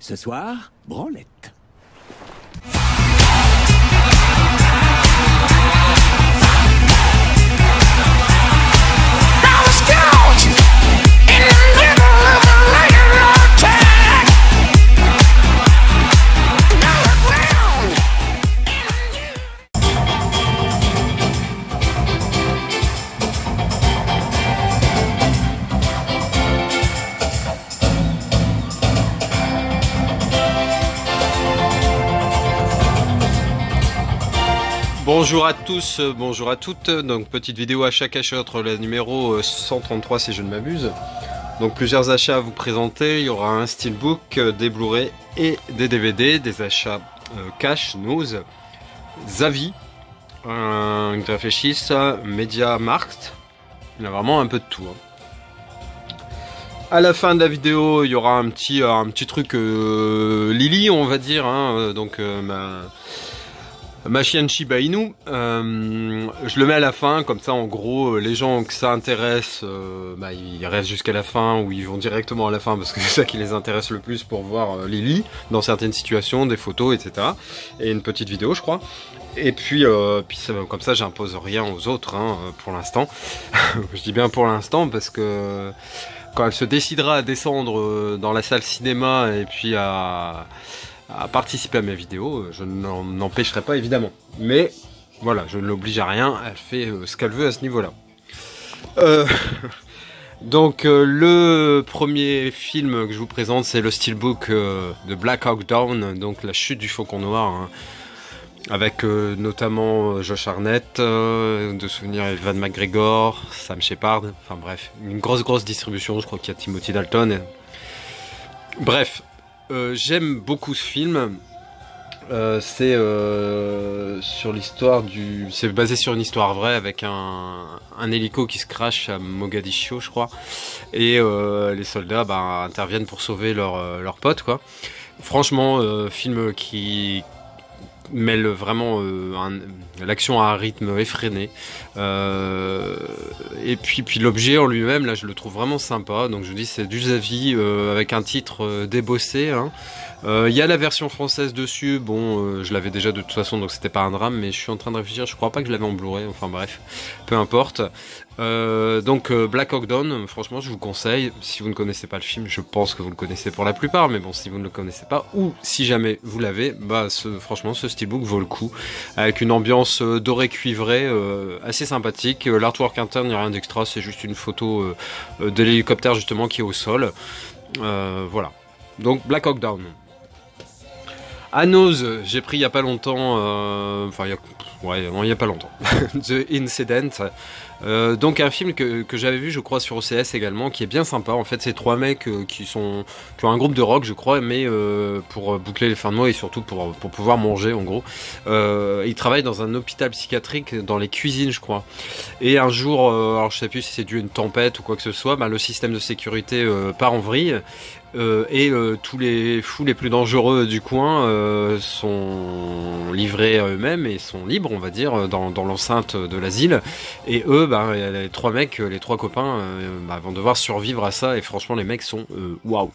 Ce soir, branlette. Bonjour à tous, bonjour à toutes, donc petite vidéo à chaque achat entre le numéro 133 si je ne m'abuse. Donc plusieurs achats à vous présenter, il y aura un steelbook, des Blu-ray et des DVD, des achats cash, news, Zavi, un Graféchis, MediaMarkt, il y a vraiment un peu de tout. À la fin de la vidéo, il y aura un petit truc Lily, on va dire, donc ma chienne Shiba Inu, je le mets à la fin, comme ça en gros les gens que ça intéresse, ils restent jusqu'à la fin ou ils vont directement à la fin parce que c'est ça qui les intéresse le plus pour voir Lily dans certaines situations, des photos, etc. Et une petite vidéo je crois. Et puis comme ça j'impose rien aux autres pour l'instant. Je dis bien pour l'instant parce que quand elle se décidera à descendre dans la salle cinéma et puis à participer à mes vidéos, je n'en empêcherai pas évidemment. Mais voilà, je ne l'oblige à rien, elle fait ce qu'elle veut à ce niveau-là. Donc le premier film que je vous présente, c'est le steelbook de Black Hawk Down, donc la chute du Faucon Noir, avec notamment Josh Hartnett, de souvenirs Ewan McGregor, Sam Shepard, enfin bref, une grosse distribution, je crois qu'il y a Timothy Dalton. Bref. J'aime beaucoup ce film. C'est sur l'histoire c'est basé sur une histoire vraie avec un hélico qui se crache à Mogadiscio, je crois, et les soldats interviennent pour sauver leur pote, quoi. Franchement, film qui mêle vraiment l'action à un rythme effréné, et puis l'objet en lui-même, là je le trouve vraiment sympa. Donc je vous dis, c'est du Zavi avec un titre débossé, il y a la version française dessus, bon je l'avais déjà de toute façon donc c'était pas un drame, mais je suis en train de réfléchir, je crois pas que je l'avais en Blu-ray, enfin bref, peu importe. Donc Black Hawk Down, franchement je vous conseille. Si vous ne connaissez pas le film, je pense que vous le connaissez pour la plupart, mais bon, si vous ne le connaissez pas, ou si jamais vous l'avez, franchement ce steelbook vaut le coup, avec une ambiance dorée cuivrée assez sympathique. L'artwork interne, il n'y a rien d'extra, c'est juste une photo de l'hélicoptère justement qui est au sol. Voilà, donc Black Hawk Down. Anos, j'ai pris il y a pas longtemps, il y a pas longtemps, The Incident, donc un film que j'avais vu je crois sur OCS également, qui est bien sympa. En fait c'est trois mecs qui ont un groupe de rock je crois, mais pour boucler les fins de mois et surtout pour pouvoir manger en gros. Ils travaillent dans un hôpital psychiatrique dans les cuisines je crois, et un jour, alors je sais plus si c'est dû à une tempête ou quoi que ce soit, le système de sécurité part en vrille. Et tous les fous les plus dangereux du coin sont livrés à eux-mêmes et sont libres, on va dire, dans l'enceinte de l'asile. Et eux, les trois mecs, les trois copains, vont devoir survivre à ça. Et franchement, les mecs sont waouh.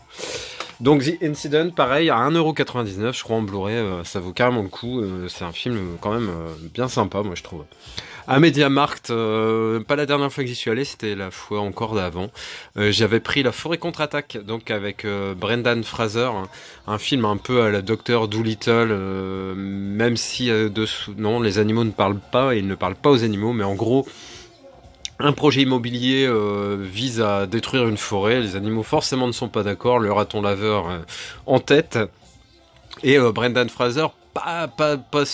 Donc The Incident, pareil, à 1,99€ je crois en Blu-ray, ça vaut carrément le coup. C'est un film quand même bien sympa, moi je trouve. À MediaMarkt, pas la dernière fois que j'y suis allé, c'était la fois encore d'avant. J'avais pris La Forêt contre-attaque, donc avec Brendan Fraser, un film un peu à la Dr Dolittle, même si non, les animaux ne parlent pas et ils ne parlent pas aux animaux, mais en gros, un projet immobilier vise à détruire une forêt. Les animaux forcément ne sont pas d'accord, le raton laveur en tête, et Brendan Fraser pas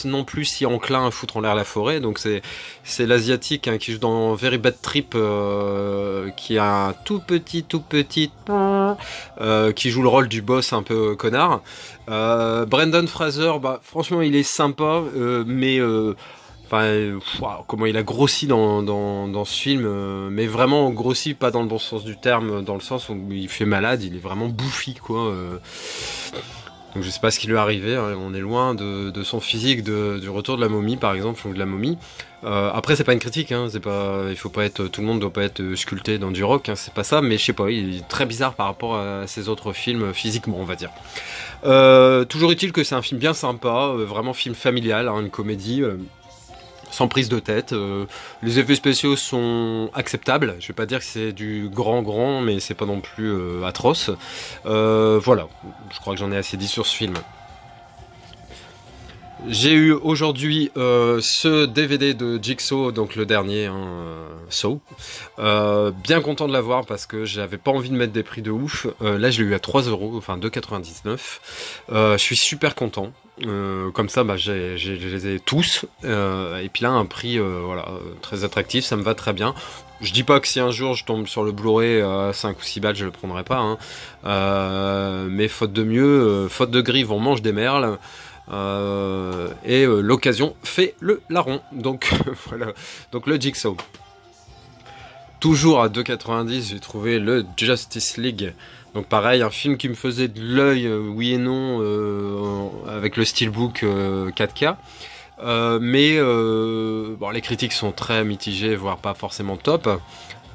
non plus si enclin à foutre en l'air la forêt. Donc c'est l'asiatique qui joue dans Very Bad Trip, qui a un tout petit qui joue le rôle du boss un peu connard. Brendan Fraser, franchement il est sympa, mais comment il a grossi dans ce film, mais vraiment grossi, pas dans le bon sens du terme, dans le sens où il fait malade, il est vraiment bouffi quoi. Donc je sais pas ce qui lui est arrivé, on est loin de son physique du Retour de la momie par exemple, ou de la momie. Après c'est pas une critique, hein, c'est pas, il faut pas être, tout le monde doit pas être sculpté dans du rock, hein, c'est pas ça, mais je sais pas, il est très bizarre par rapport à ses autres films physiquement, on va dire. Toujours est-il que c'est un film bien sympa, vraiment film familial, hein, une comédie. Sans prise de tête, les effets spéciaux sont acceptables. Je vais pas dire que c'est du grand, mais c'est pas non plus atroce. Voilà, je crois que j'en ai assez dit sur ce film. J'ai eu aujourd'hui ce DVD de Jigsaw, donc le dernier, hein, Saw. Bien content de l'avoir parce que j'avais pas envie de mettre des prix de ouf. Là, je l'ai eu à 3€, enfin 2,99. Je suis super content. Comme ça, bah, je les ai tous. Et puis là, un prix voilà, très attractif, ça me va très bien. Je dis pas que si un jour je tombe sur le Blu-ray à 5 ou 6 balles, je le prendrai pas. Hein. Mais faute de mieux, faute de grive, on mange des merles. L'occasion fait le larron. Donc voilà. Donc le Jigsaw. Toujours à 2,90, j'ai trouvé le Justice League. Donc pareil, un film qui me faisait de l'œil, oui et non, avec le steelbook 4K. Bon, les critiques sont très mitigées, voire pas forcément top.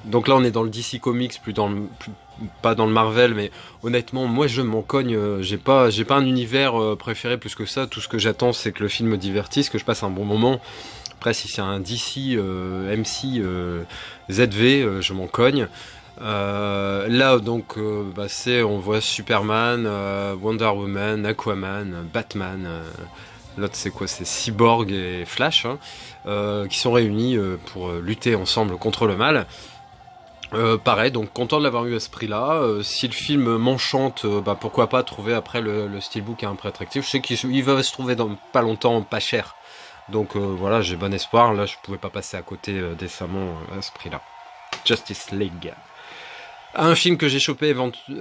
Donc là, on est dans le DC Comics, pas dans le Marvel, mais honnêtement, moi, je m'en cogne. J'ai pas un univers préféré plus que ça. Tout ce que j'attends, c'est que le film me divertisse, que je passe un bon moment. Après, si c'est un DC, MC, ZV, je m'en cogne. Là, donc, on voit Superman, Wonder Woman, Aquaman, Batman. L'autre, c'est quoi? C'est Cyborg et Flash, hein, qui sont réunis pour lutter ensemble contre le mal. Pareil, donc content de l'avoir eu à ce prix-là. Si le film m'enchante, pourquoi pas trouver après le steelbook à un prix attractif. Je sais qu'il va se trouver dans pas longtemps pas cher. Donc voilà, j'ai bon espoir. Là, je pouvais pas passer à côté décemment à ce prix-là. Justice League. Un film que j'ai chopé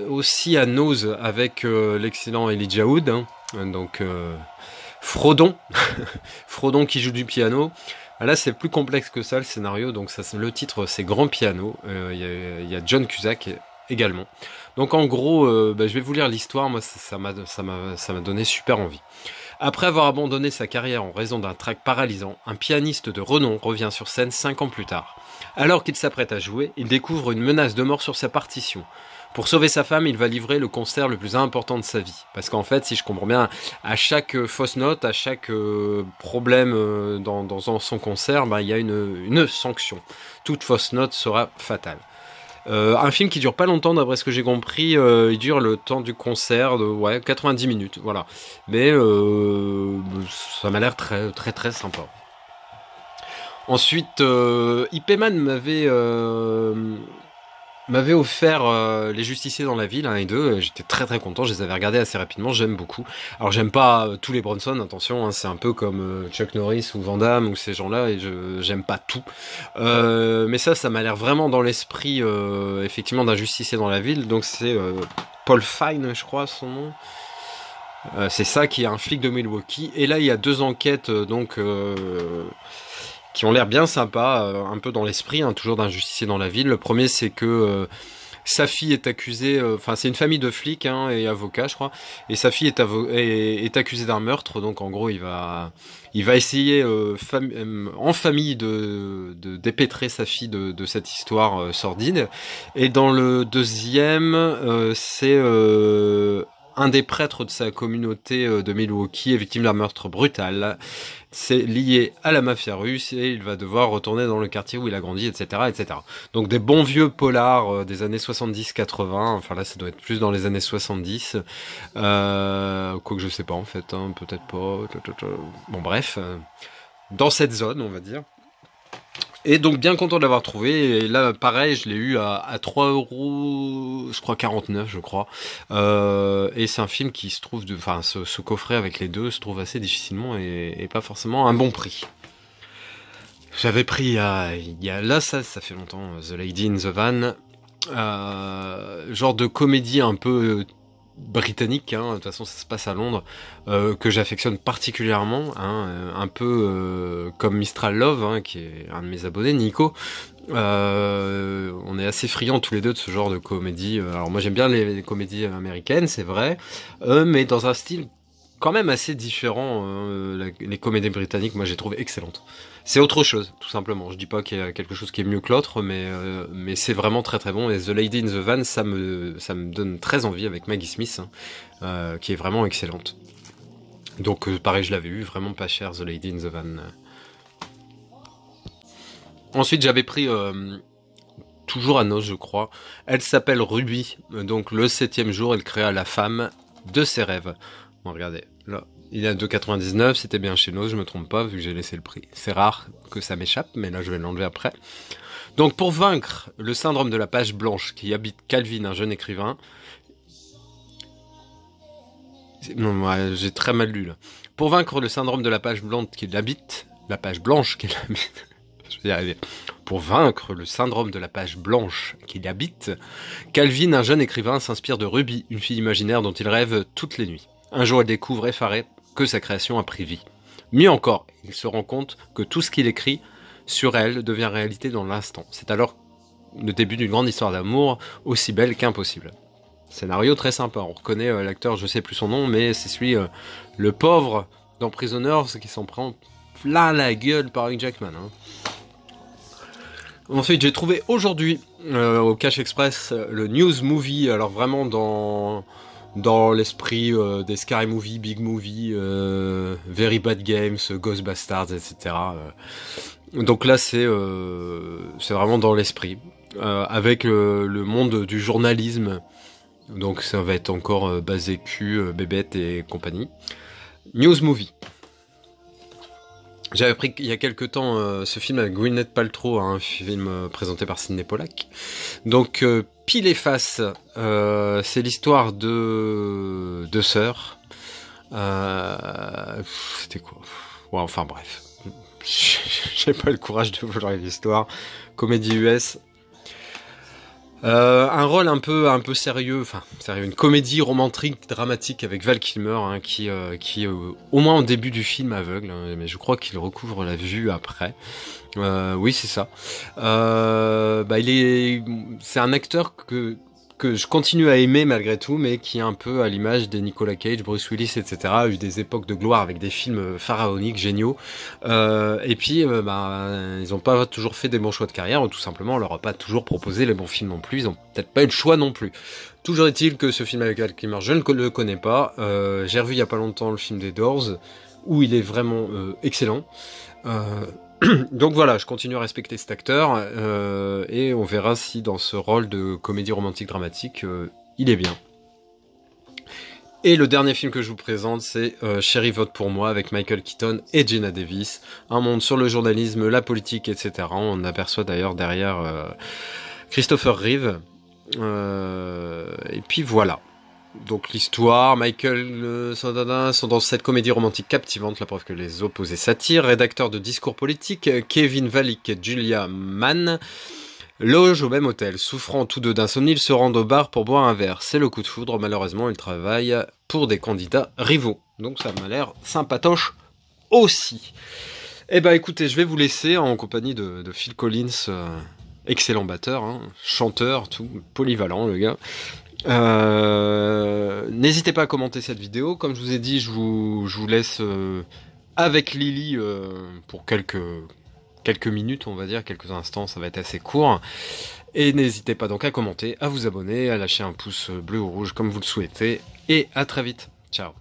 aussi à Nose avec l'excellent Elijah Wood. Hein. Donc Frodon. Frodon qui joue du piano. Là, c'est plus complexe que ça, le scénario. Donc, le titre, c'est Grand Piano. Il y a John Cusack également. Donc, en gros, je vais vous lire l'histoire. Moi, ça m'a donné super envie. Après avoir abandonné sa carrière en raison d'un trac paralysant, un pianiste de renom revient sur scène 5 ans plus tard. Alors qu'il s'apprête à jouer, il découvre une menace de mort sur sa partition. Pour sauver sa femme, il va livrer le concert le plus important de sa vie. Parce qu'en fait, si je comprends bien, à chaque fausse note, à chaque problème dans son concert, il y a une sanction. Toute fausse note sera fatale. Un film qui dure pas longtemps, d'après ce que j'ai compris, il dure le temps du concert de 90 minutes, voilà. Mais ça m'a l'air très très très sympa. Ensuite, IP Man m'avait offert Les Justiciers dans la ville 1 et 2, j'étais très très content, je les avais regardés assez rapidement, j'aime beaucoup. Alors j'aime pas tous les Bronson, attention, hein, c'est un peu comme Chuck Norris ou Van Damme ou ces gens-là, et j'aime pas tout. Mais ça m'a l'air vraiment dans l'esprit effectivement d'un justicier dans la ville, donc c'est Paul Fine, je crois son nom. C'est ça, qui est un flic de Milwaukee, et là il y a 2 enquêtes qui ont l'air bien sympas, un peu dans l'esprit, hein, toujours d'un justicier dans la ville. Le premier, c'est que sa fille est accusée, c'est une famille de flics hein, et avocats, je crois, et sa fille est accusée d'un meurtre, donc en gros, il va essayer en famille de dépêtrer sa fille de cette histoire sordide. Et dans le deuxième, c'est un des prêtres de sa communauté de Milwaukee est victime d'un meurtre brutal. C'est lié à la mafia russe et il va devoir retourner dans le quartier où il a grandi, etc., etc. Donc des bons vieux polars des années 70-80. Enfin là, ça doit être plus dans les années 70. Quoique je sais pas en fait, hein, peut-être pas. Bon bref, dans cette zone, on va dire. Et donc bien content de l'avoir trouvé, et là pareil je l'ai eu à 3€, je crois 49 je crois, et c'est un film qui se trouve, ce coffret avec les deux se trouve assez difficilement et pas forcément à un bon prix. J'avais pris il y a là ça fait longtemps, The Lady in the Van, genre de comédie un peu britannique, hein, de toute façon ça se passe à Londres, que j'affectionne particulièrement, hein, un peu comme Mistral Love, hein, qui est un de mes abonnés, Nico. On est assez friands tous les deux de ce genre de comédie. Alors moi j'aime bien les comédies américaines, c'est vrai, mais dans un style quand même assez différent. Les comédies britanniques, moi, j'ai trouvé excellentes. C'est autre chose, tout simplement. Je dis pas qu'il y a quelque chose qui est mieux que l'autre, mais c'est vraiment très très bon. Et The Lady in the Van, ça me donne très envie avec Maggie Smith, hein, qui est vraiment excellente. Donc pareil, je l'avais eu, vraiment pas cher, The Lady in the Van. Ensuite, j'avais pris, toujours à noces, je crois. Elle s'appelle Ruby. Donc le 7e jour, elle créa la femme de ses rêves. Bon, regardez, là. Il est à 2,99, c'était bien chez nous, je me trompe pas, vu que j'ai laissé le prix. C'est rare que ça m'échappe, mais là je vais l'enlever après. Donc pour vaincre le syndrome de la page blanche qui habite Calvin, un jeune écrivain... Non, ouais, j'ai très mal lu là. Pour vaincre le syndrome de la page blanche qui l'habite... La page blanche qui l'habite... Je vais y arriver. Pour vaincre le syndrome de la page blanche qui l'habite, Calvin, un jeune écrivain, s'inspire de Ruby, une fille imaginaire dont il rêve toutes les nuits. Un jour, elle découvre effarée que sa création a pris vie. Mieux encore, il se rend compte que tout ce qu'il écrit sur elle devient réalité dans l'instant. C'est alors le début d'une grande histoire d'amour, aussi belle qu'impossible. Scénario très sympa, on reconnaît l'acteur, je sais plus son nom, mais c'est celui, le pauvre dans Prisoners, qui s'en prend plein la gueule par Hugh Jackman. Hein. Ensuite, j'ai trouvé aujourd'hui, au Cash Express, le News Movie, alors vraiment dans l'esprit des Scary Movie, Big Movie, Very Bad Games, Ghostbusters, etc. Donc là, c'est vraiment dans l'esprit, avec le monde du journalisme. Donc ça va être encore basé cul, bébête et compagnie. News Movie. J'avais pris il y a quelques temps ce film avec Gwyneth Paltrow, un film présenté par Sidney Pollack. Donc Pile et Face, c'est l'histoire de sœurs. C'était quoi? Ouais, enfin bref, j'ai pas le courage de vouloir l'histoire. Comédie US. Un rôle un peu sérieux, enfin sérieux, une comédie romantique dramatique avec Val Kilmer, hein, qui au moins au début du film aveugle, hein, mais je crois qu'il recouvre la vue après. Oui, c'est ça. C'est un acteur que je continue à aimer malgré tout, mais qui est un peu à l'image des Nicolas Cage, Bruce Willis, etc. a eu des époques de gloire avec des films pharaoniques, géniaux. Et puis, ils n'ont pas toujours fait des bons choix de carrière, ou tout simplement, on leur a pas toujours proposé les bons films non plus. Ils ont peut-être pas eu le choix non plus. Toujours est-il que ce film avec Val Kilmer, je ne le connais pas. J'ai revu il y a pas longtemps le film des Doors, où il est vraiment excellent. Donc voilà, je continue à respecter cet acteur et on verra si dans ce rôle de comédie romantique dramatique, il est bien. Et le dernier film que je vous présente, c'est Chérie vote pour moi avec Michael Keaton et Geena Davis. Un monde sur le journalisme, la politique, etc. On aperçoit d'ailleurs derrière Christopher Reeve. Et puis voilà. Donc l'histoire, Michael sont dans cette comédie romantique captivante, la preuve que les opposés s'attirent. Rédacteur de discours politiques, Kevin Vallick et Julia Mann logent au même hôtel. Souffrant tous deux d'insomnie, ils se rendent au bar pour boire un verre. C'est le coup de foudre, malheureusement ils travaillent pour des candidats rivaux. Donc ça m'a l'air sympatoche aussi. Eh ben écoutez, je vais vous laisser en compagnie de Phil Collins, excellent batteur, hein, chanteur, tout, polyvalent le gars. N'hésitez pas à commenter cette vidéo. Comme je vous ai dit, je vous laisse avec Lily pour quelques minutes, on va dire, quelques instants, ça va être assez court. Et n'hésitez pas donc à commenter, à vous abonner, à lâcher un pouce bleu ou rouge comme vous le souhaitez. Et à très vite. Ciao.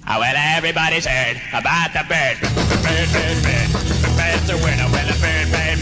Ah, well, everybody's heard about the bird. The bird, bird, bird. The bird's a winner. Well, the bird, bird.